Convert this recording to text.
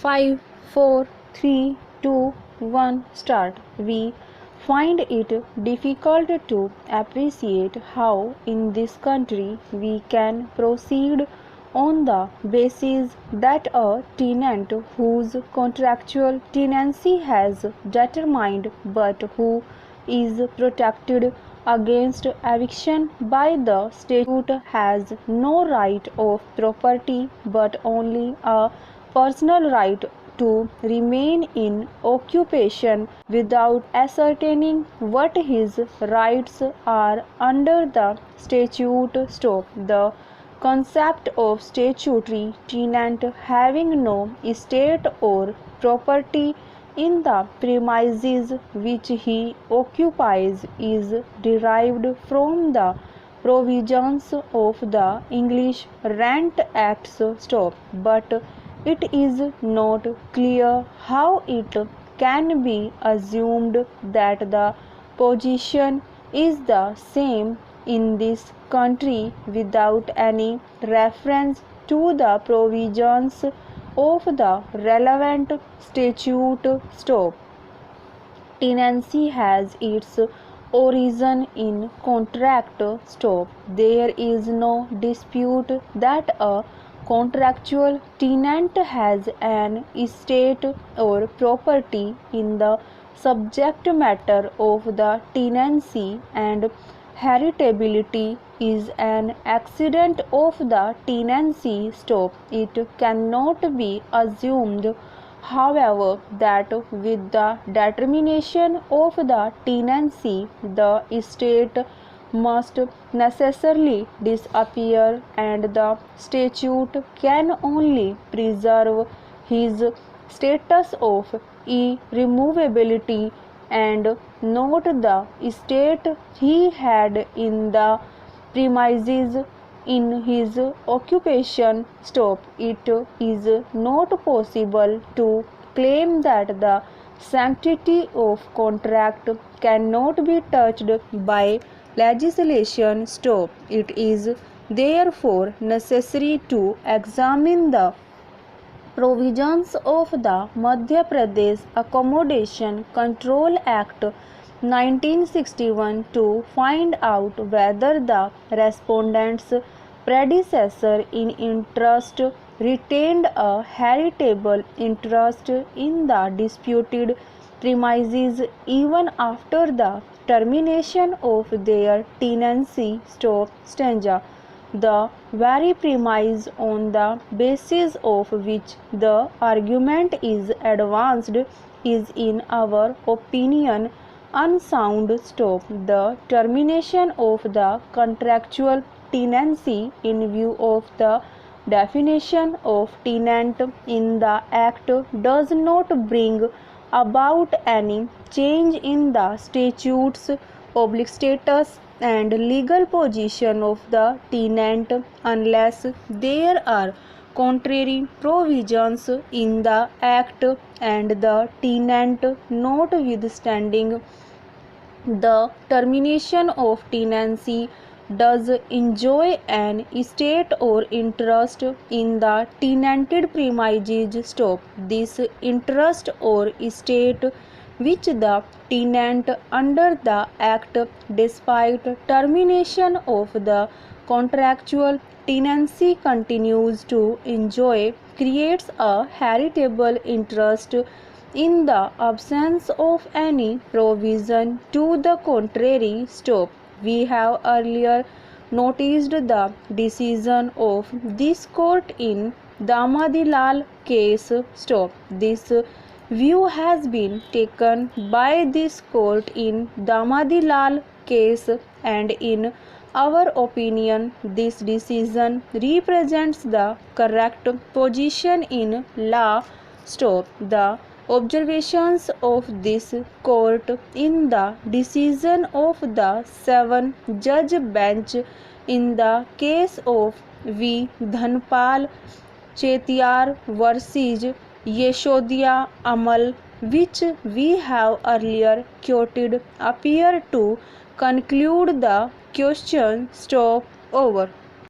5, 4, 3, 2, 1, start. We find it difficult to appreciate how in this country we can proceed on the basis that a tenant whose contractual tenancy has determined but who is protected against eviction by the statute has no right of property but only a personal right to remain in occupation without ascertaining what his rights are under the statute. Stop. The concept of statutory tenant having no estate or property in the premises which he occupies is derived from the provisions of the English Rent Acts. Stop. But it is not clear how it can be assumed that the position is the same in this country without any reference to the provisions of the relevant statute. Stop. Tenancy has its origin in contract. Stop. There is no dispute that a contractual tenant has an estate or property in the subject matter of the tenancy, and heritability is an accident of the tenancy. Stop. It cannot be assumed, however, that with the determination of the tenancy, the estate must necessarily disappear, and the statute can only preserve his status of irremovability and not the estate he had in the premises in his occupation. Stop. It is not possible to claim that the sanctity of contract cannot be touched by legislation. Stop. It is therefore necessary to examine the provisions of the Madhya Pradesh Accommodation Control Act 1961 to find out whether the respondent's predecessor in interest retained a heritable interest in the disputed premises even after the termination of their tenancy. Stop. Stanza. The very premise on the basis of which the argument is advanced is in our opinion unsound. Stop. The termination of the contractual tenancy in view of the definition of tenant in the Act does not bring about any change in the statute's status and legal position of the tenant unless there are contrary provisions in the Act, and the tenant, notwithstanding the termination of tenancy, does enjoy an estate or interest in the tenanted premises. Stop. This interest or estate which the tenant under the Act, despite termination of the contractual tenancy, continues to enjoy, creates a heritable interest in the absence of any provision to the contrary. Stop. We have earlier noticed the decision of this court in Damadilal case. Stop. This view has been taken by this court in Damadilal case, and in our opinion this decision represents the correct position in law. Stop. The observations of this court in the decision of the 7-judge bench in the case of V. Dhanpal Chetiyar versus Yeshodiya Amal, which we have earlier quoted, appear to conclude the question. Stop. Over.